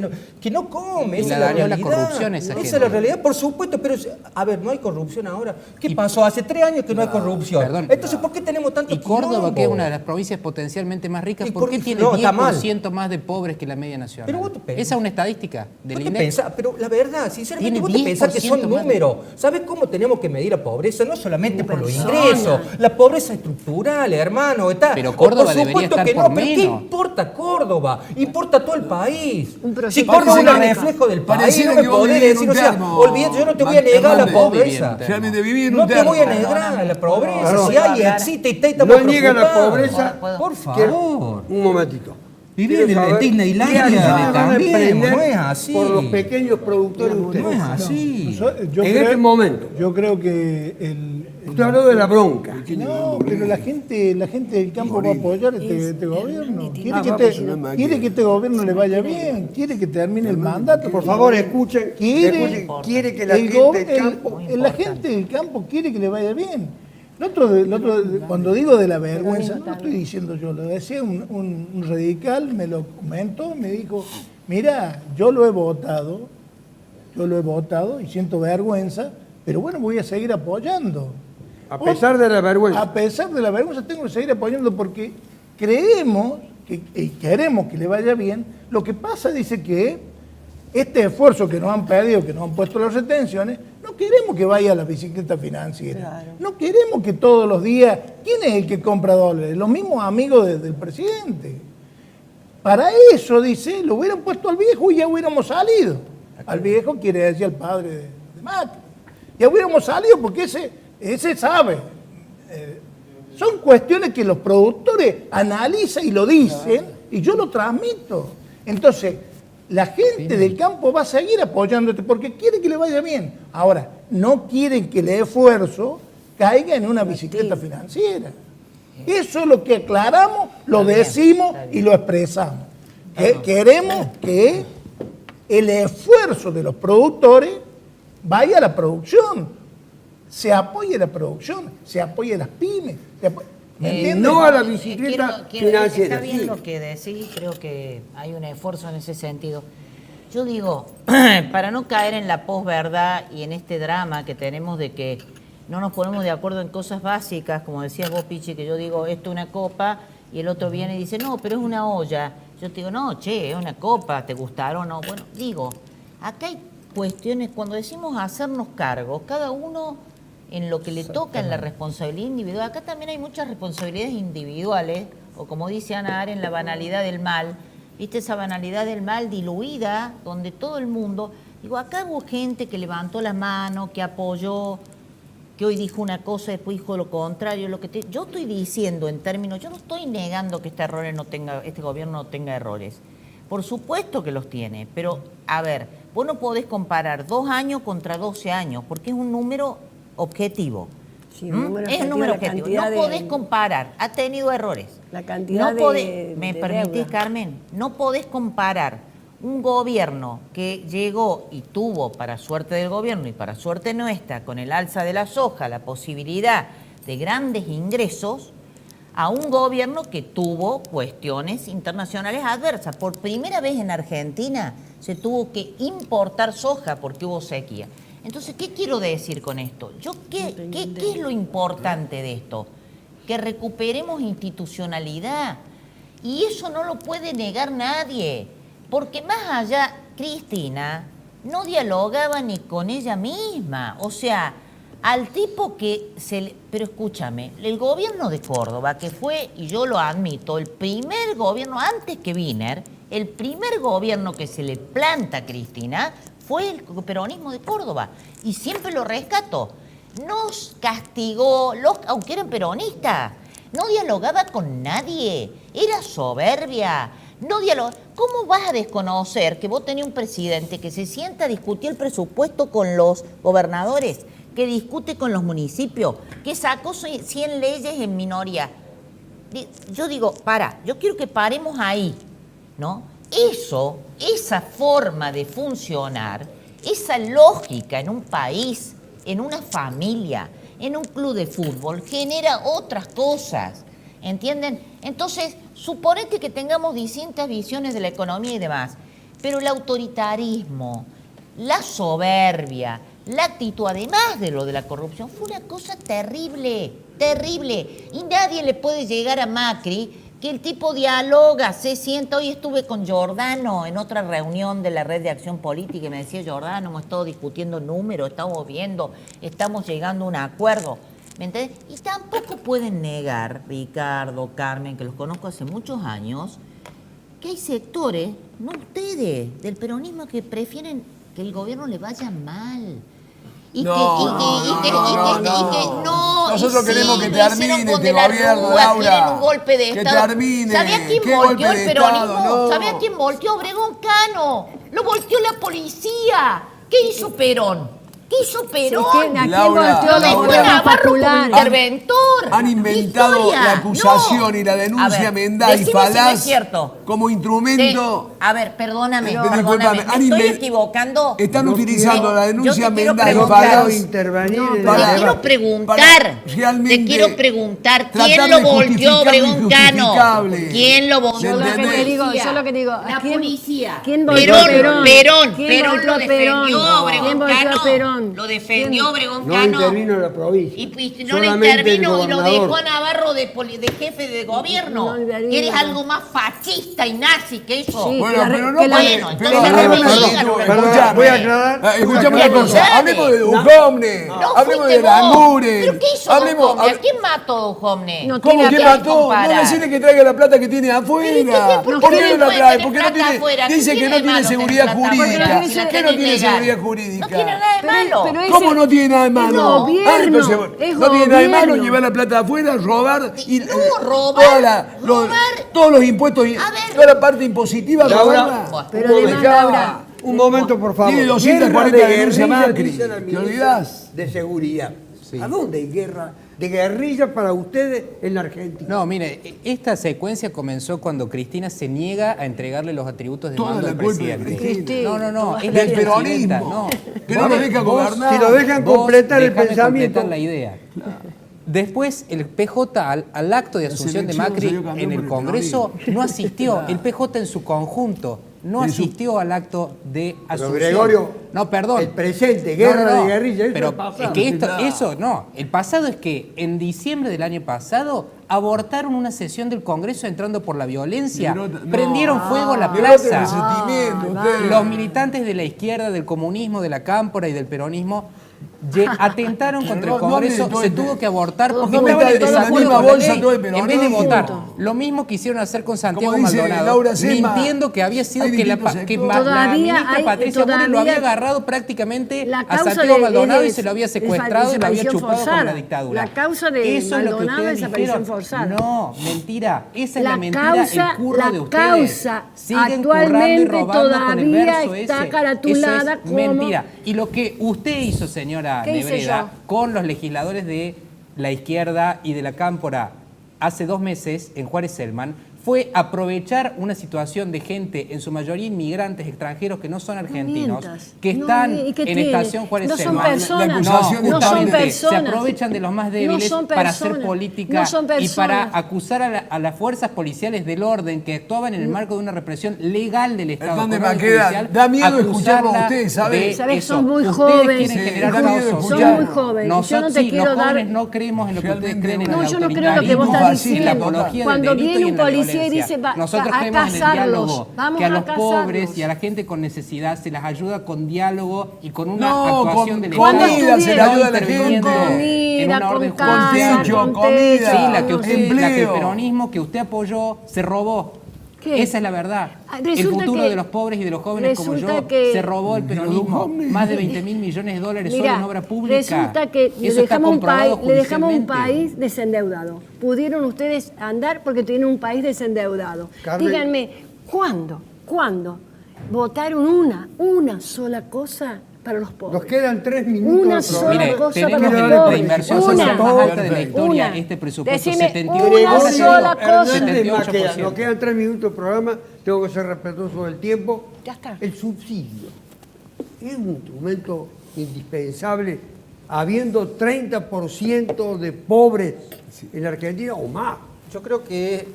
no come. Y Esa la es la dañó la realidad. corrupción esa Esa es gente. la realidad, por supuesto, pero a ver, no hay corrupción ahora. ¿Qué pasó? Hace 3 años que no hay corrupción. Perdón. Entonces, ¿por qué tenemos tanto Y Córdoba, quilombo? que es una de las provincias potencialmente más ricas, ¿Y ¿por por qué qué? tiene No, está 10% más de pobres que la media nacional? Pero vos te pensás- Esa es una estadística del ¿Vos te INEC. pensás? Pero la verdad, sinceramente, Tiene vos te pensás que son 10% más de- números. ¿Sabés cómo tenemos que medir la pobreza? No solamente por los ingresos. La pobreza estructural, hermano. Está. Pero Córdoba por debería supuesto estar que por no, pero ¿qué menos. importa Córdoba? Importa todo el país. Un proyecto Si Córdoba es un económico. reflejo del país, Pareciera no me que vos podés vivís en decir, un o sea, termo, olvídate, yo no te voy a negar la Hernández. pobreza. Realmente viví en un No te voy a termo. negar la pobreza. Perdón. Si hay, existe y estamos No niega la preocupados. pobreza. Por Quiero- favor. Un momentito. Vivir Quiero en saber Disneylandia qué acciones van a también, emprender no es así. por los pequeños productores de ustedes. No es así. Yo En creo- este momento. Yo creo que Usted habló de la bronca. No, pero la gente del campo va a apoyar este gobierno. Quiere que este gobierno le vaya bien, quiere que termine el mandato. Por favor, escuchen. Quiere, Quiere que la el gente go- del el- campo... la gente del campo quiere que le vaya bien. Cuando digo de la vergüenza, no lo estoy diciendo yo, lo decía un radical, me lo comentó, me dijo, mira, yo lo he votado y siento vergüenza, pero bueno, voy a seguir apoyando. A pesar de la vergüenza. A pesar de la vergüenza, tengo que seguir apoyando porque creemos y queremos que le vaya bien. Lo que pasa, dice que este esfuerzo que nos han pedido, que nos han puesto las retenciones, no queremos que vaya a la bicicleta financiera. Claro. No queremos que todos los días... ¿Quién es el que compra dólares? Los mismos amigos del presidente. Para eso, dice, lo hubieran puesto al viejo y ya hubiéramos salido. Al viejo quiere decir al padre de Macri. Ya hubiéramos salido porque ese sabe. Son cuestiones que los productores analizan y lo dicen y yo lo transmito. Entonces, la gente del campo va a seguir apoyándote porque quiere que le vaya bien. Ahora, no quieren que el esfuerzo caiga en una bicicleta financiera. Eso es lo que aclaramos, lo decimos y lo expresamos. Queremos que el esfuerzo de los productores vaya a la producción. Se apoye la producción, se apoye las pymes. ¿Me entiendes? No a la bicicleta financiera. Está bien sí. lo que decís, creo que hay un esfuerzo en ese sentido. Yo digo, para no caer en la posverdad y en este drama que tenemos de que no nos ponemos de acuerdo en cosas básicas, como decías vos, Pichi, que yo digo, esto es una copa, y el otro viene y dice, no, pero es una olla. Yo te digo, no, che, es una copa, ¿te gustaron o no? Bueno, digo, acá hay cuestiones, cuando decimos hacernos cargo, cada uno en lo que le toca en la responsabilidad individual, acá también hay muchas responsabilidades individuales, o como dice Ana Arendt, la banalidad del mal, ¿viste? Esa banalidad del mal diluida, donde todo el mundo, digo, acá hubo gente que levantó la mano, que apoyó, que hoy dijo una cosa, después dijo lo contrario. Yo estoy diciendo en términos, yo no estoy negando que este gobierno no tenga errores. Por supuesto que los tiene, pero a ver, vos no podés comparar 2 años contra 12 años, porque es un número objetivo. Sí, es un número objetivo. No podés comparar, ha tenido errores. La cantidad ¿Me permitís, Carmen? No podés comparar un gobierno que llegó y tuvo, para suerte del gobierno y para suerte nuestra, con el alza de la soja, la posibilidad de grandes ingresos, a un gobierno que tuvo cuestiones internacionales adversas. Por primera vez en Argentina se tuvo que importar soja porque hubo sequía. Entonces, ¿qué quiero decir con esto? ¿Qué es lo importante de esto? Que recuperemos institucionalidad. Y eso no lo puede negar nadie. Porque más allá, Cristina no dialogaba ni con ella misma. O sea, al tipo que Pero escúchame, el gobierno de Córdoba, que fue, y yo lo admito, el primer gobierno, antes que Wiener, el primer gobierno que se le planta a Cristina fue el peronismo de Córdoba. Y siempre lo rescato. Nos castigó, aunque eran peronistas, no dialogaba con nadie, era soberbia. No dialoga. ¿Cómo vas a desconocer que vos tenés un presidente que se sienta a discutir el presupuesto con los gobernadores, que discute con los municipios, que sacó 100 leyes en minoría? Yo digo, yo quiero que paremos ahí, ¿no? Esa forma de funcionar, esa lógica en un país, en una familia, en un club de fútbol, genera otras cosas, ¿entienden? Entonces, suponete que tengamos distintas visiones de la economía y demás, pero el autoritarismo, la soberbia, la actitud, además de lo de la corrupción, fue una cosa terrible, terrible. Y nadie le puede llegar a Macri que el tipo dialoga, se sienta. Hoy estuve con Giordano en otra reunión de la Red de Acción Política y me decía, Giordano, hemos estado discutiendo números, estamos viendo, estamos llegando a un acuerdo. ¿Me entiendes? Y tampoco pueden negar, Ricardo, Carmen, que los conozco hace muchos años, que hay sectores, no ustedes, del peronismo que prefieren que el gobierno le vaya mal. Nosotros queremos que termine este gobierno, Laura. Laura. Un golpe de que Estado. termine. ¿Sabía quién ¿Qué volteó golpe el de peronismo? Estado? No. ¿Sabía quién volteó? Obregón Cano. Lo volteó la policía. ¿Qué hizo Perón? ¿Qué hizo Perón? ¿A quién Laura, volteó Lo los dejó gobiernos Navarro como populares? interventor. Han inventado Historia. la acusación y la A denuncia ver, mendaz y decime si no falaz es cierto. como instrumento. A ver, perdóname, Discúlpame, ¿me estoy equivocando? Están utilizando la denuncia Yo te quiero mendaz y preguntar. falaz intervenir en el Te quiero debate. preguntar, realmente te quiero preguntar, tratar ¿quién de lo volteó justificar lo Obregón Cano? injustificable. ¿Quién lo volteó? Yo lo que te yo lo que digo, La ¿a quién- policía. quién volteó a Perón? Perón ¿Quién volteó lo a Perón? defendió ¿Quién Obregón volteó a Cano. Perón? Lo defendió Obregón No Cano. intervino la provincia. Y no le Solamente el intervino y lo gobernador. dejó a Navarro de jefe de gobierno. No intervino. ¿Quieres algo más fascista y nazi que eso? Sí, Bueno, que la- pero no que la- puede- Bueno, pero entonces no, no me perdón, digan, perdón, escuchame. voy a aclarar. Escuchame voy a una cosa, aclarar. hablemos de Duhovne, No hablemos fuiste de vos. Langure. ¿Pero qué hizo Duhovne? ¿A quién mató Duhovne? No ¿Cómo tiene que que mató? No comparar. decirle que traiga la plata que tiene afuera. ¿Por ¿Por qué qué no no la puede trae? tener Porque no plata tiene, afuera? ¿Qué dice que tiene no de tiene malo seguridad tener plata jurídica. afuera? Si la ¿Qué tenés no tiene legal. seguridad No jurídica? tiene nada de malo. pero ese- ¿Cómo no tiene nada de malo? Es gobierno, es no tiene nada de malo gobierno. llevar la plata afuera, robar y No, robar, todos los impuestos y A ver. toda la parte impositiva Laura, robarla. Pero además, Laura, Un momento, por favor. Tiene 240 Guerra de denuncias guerrillas, Macri. dice la ¿Te ministra olvidás? De seguridad. Sí. ¿A dónde hay guerra de guerrillas para ustedes en la Argentina? No, mire, esta secuencia comenzó cuando Cristina se niega a entregarle los atributos de Toda mando la al culpa de presidente. Cristina. No, es la Del presidenta, peronismo. no. Que no nos deja gobernar. Si lo dejan Vos completar el dejame pensamiento. completar la idea. Después, el PJ al acto de asunción de selección Macri salió campeón en el por el Congreso peronismo. no asistió. El PJ en su conjunto no asistió al acto de asunción. Gregorio, no, perdón. el presente, guerra de guerrillas, eso Pero es pasado. es que Claro. eso no. El pasado es que en diciembre del año pasado abortaron una sesión del Congreso entrando por la violencia, No. prendieron fuego la Denota plaza. resentimiento, ustedes. Los militantes de la izquierda, del comunismo, de la cámpora y del peronismo atentaron contra el no hable de Congreso, todo se este- tuvo que abortar porque no estaban meta en en la desacuerdo misma con la bolsa ley. todo el En vez de peronismo. votar, lo mismo quisieron hacer con Santiago Como dice Maldonado, Laura Sema, mintiendo que había sido hay que la distintos que sectores. la Todavía ministra hay- Patricia Bullrich lo todavía había agarrado prácticamente la a causa Santiago de- Maldonado de- y se lo había de secuestrado y lo había desaparición chupado forzada. con la dictadura. La causa de Eso es lo que Maldonado ustedes es desaparición dijeron. forzada. No, mentira. Esa es La la mentira, causa- el curro la de ustedes. causa Siguen currando y actualmente robando con el todavía verso está ese. caratulada Eso es como- mentira. Y lo que usted hizo, señora ¿Qué hice Nebreda, yo? con los legisladores de la izquierda y de la cámpora hace 2 meses en Juárez Selman, fue aprovechar una situación de gente, en su mayoría inmigrantes extranjeros que no son argentinos, mientas. que No, están ¿y qué en tiene? estación Juárez No son Selman. personas. La acusación no, no son justamente, personas. se aprovechan de los más débiles No son para hacer personas. política No son y para personas. acusar a las fuerzas policiales del orden que actuaban en el marco de una represión legal del Estado. Hernández con orden Maqueda, judicial, da miedo escucharlo a acusarla usted, ¿sabe? de Sabés que eso. son muy Ustedes jóvenes. quieren Sí, generar da miedo caos Son social. muy jóvenes. Nosotros, Yo no te sí, quiero los dar- jóvenes no creemos en lo que ustedes Realmente creen en No, el yo no creo lo que vos autoritarismo, estás en la diciendo. apología del Cuando delito viene y un en la policía y violencia. dice, Nosotros a creemos en el cazarlos, diálogo, vamos que a a los pobres cazarlos. y a la gente con necesidad se las ayuda con diálogo y con una No, actuación con del ¿Cuándo Estado. comida se le estuvieron? ayuda a la interviniendo gente. en Comida, una orden con casa, judicial. techo, con comida. techo. Sí, la que, usted, la que el empleo. peronismo que usted apoyó se robó. ¿Qué? Esa es la verdad. El Resulta futuro que- de los pobres y de los jóvenes como resulta yo que- se robó el peronismo. Más de 20.000 millones de dólares solo Mira, en obra pública. resulta que Eso le está dejamos, comprobado le dejamos un judicialmente. país desendeudado. Pudieron ustedes andar porque tienen un país desendeudado. Carmen. Díganme, ¿cuándo votaron una sola cosa para los pobres? Nos quedan 3 minutos. Una de sola programa. Mire, cosa tenemos para los la pobres. inversión Una. social más alta de la historia, Una. este presupuesto, Decime 78%. una sola cosa. Hernández 78%. Maqueda, nos quedan 3 minutos de programa, tengo que ser respetuoso del tiempo. Ya está. El subsidio es un instrumento indispensable, habiendo 30% de pobres en la Argentina o más. Yo creo que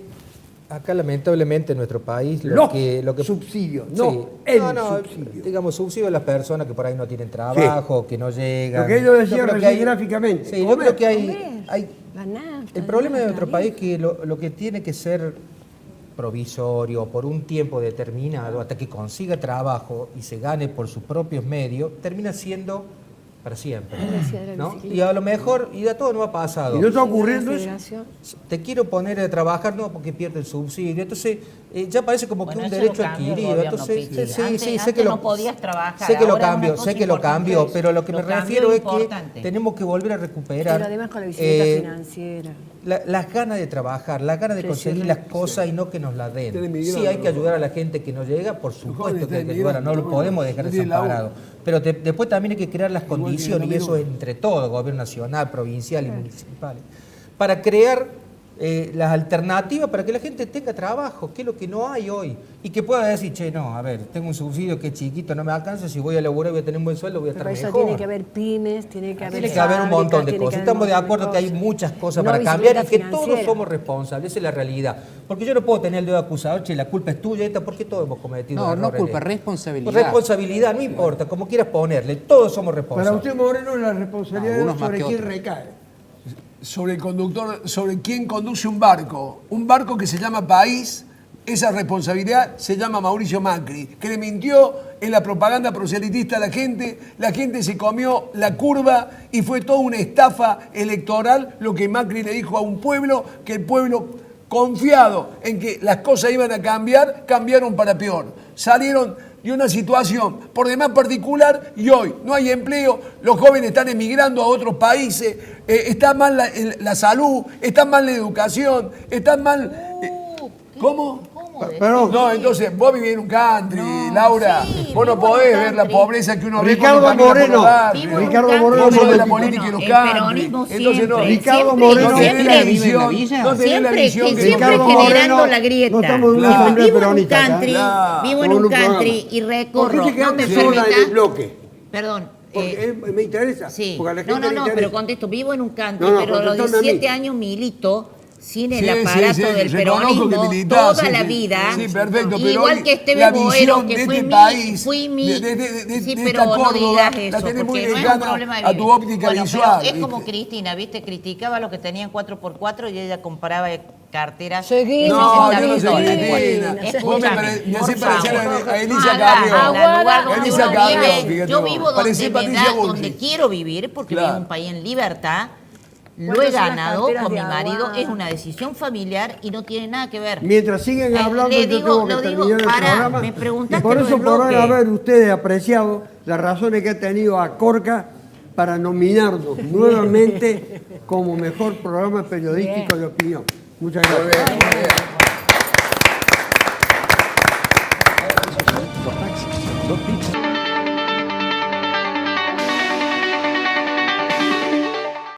acá lamentablemente en nuestro país Los lo que subsidios, no el subsidio. digamos subsidio a las personas que por ahí no tienen trabajo, que no llegan. Lo que ellos decían Yo creo que recién hay- gráficamente. Sí, yo Comer. creo que hay La nafta, el problema de la nuestro nafta, país es que lo que tiene que ser provisorio por un tiempo determinado hasta que consiga trabajo y se gane por sus propios medios, termina siendo para siempre. ¿No? Y a lo mejor, y a todo nos ha pasado. Y no está ocurriendo eso. Federación. Te quiero poner a trabajar, no, porque pierde el subsidio. Entonces, ya parece como Bueno, que un eso derecho lo cambió el adquirido. gobierno Entonces, Pichel. sí, Antes- sí, sé antes que lo no podías trabajar, sé que lo ahora es una cambio, cosa sé que lo importante cambio, eso. pero lo que Lo me cambió refiero es importante. que tenemos que volver a recuperar Pero además con la bicicleta eh, financiera. las ganas de trabajar, las ganas de conseguir las cosas y no que nos las den. Sí, hay que ayudar a la gente que no llega, por supuesto que hay que ayudar, no lo podemos dejar desamparado. Pero después también hay que crear las condiciones, y eso entre todo, gobierno nacional, provincial y municipal, para crear las alternativas para que la gente tenga trabajo, que es lo que no hay hoy. Y que pueda decir, che, no, a ver, tengo un subsidio que es chiquito, no me alcanza, si voy a laburar y voy a tener un buen sueldo, voy a estar Pero eso mejor. tiene que haber pymes, tiene que haber Tiene que haber un montón de fábricas, tiene cosas. que haber Estamos un de montón acuerdo que hay cosas. muchas cosas No para cambiar y bicicleta que todos financiera. somos responsables, esa es la realidad. Porque yo no puedo tener el dedo acusador, che, la culpa es tuya, esta, porque todos hemos cometido No, no errores. culpa, responsabilidad. Responsabilidad, no importa, como quieras ponerle, todos somos Para responsables. usted, Moreno, la responsabilidad Algunos más sobre que quién otros. recae. Sobre el conductor, sobre quien conduce un barco que se llama país, esa responsabilidad se llama Mauricio Macri, que le mintió en la propaganda proselitista a la gente se comió la curva y fue toda una estafa electoral lo que Macri le dijo a un pueblo, que el pueblo confiado en que las cosas iban a cambiar, cambiaron para peor. Salieron de una situación por demás particular y hoy no hay empleo, los jóvenes están emigrando a otros países, está mal la salud, está mal la educación, está mal... ¿Cómo? Perdón. No, entonces vos vivís en un country, Laura, sí, vos no vivo en podés un ver la country. pobreza que uno Ricardo ve cuando camina por Moreno. los barrios. Vivo en un Ricardo country, Moreno, Vos sos de la bueno, política y los el country. peronismo Entonces no, siempre, Ricardo siempre, Moreno. no tenés la siempre, visión, Villa. no tenés la siempre, visión que siempre Ricardo generando Moreno, la grieta. no estamos en una Claro. asamblea Vivo en un peronista acá. country, Claro. vivo en Como un en un country programa. y ¿Por recorro, qué te no me quedaste sola en el permita, bloque? perdón, Porque me interesa. sí, Porque a la gente no, le interesa. pero contesto, vivo en un country, No, pero a los contestame a mí. 17 años milito sin el Sí, aparato sí, del reconozco peronismo que militás, toda sí, la sí. vida. Sí, perfecto, pero igual hoy que Esteban la Boero, visión que de fui este mi, país, fui mi. Sí, de pero esta no Córdoba, digas la eso, tenés muy porque no es un lejana problema de a tu vivir. óptica Bueno, visual. pero es como ¿viste? Cristina, ¿viste? Criticaba a los que tenían 4x4 y ella compraba carteras Seguí, de No, 60 yo no mil soy dólares. Cristina. Escúchame, Vos me por hacés parecer favor. a Elisa Haga Carrió. al lugar donde Elisa uno Carrió, vive. fíjate Yo vos. vivo Parecés donde, Patricia donde Bullrich. quiero vivir, porque Claro. vivo en un país en libertad. Lo he ¿Cuántas son las ganado carteras con de mi marido, agua? es una decisión familiar y no tiene nada que ver. Mientras siguen hablando, le yo digo- tengo que lo digo, terminar el pará, programa. me Y preguntaste por lo eso del podrán bloque. haber ustedes apreciado las razones que ha tenido a Corca para nominarnos nuevamente como mejor programa periodístico de opinión. Muchas Muy gracias. bien, muy bien. Dos pizzas.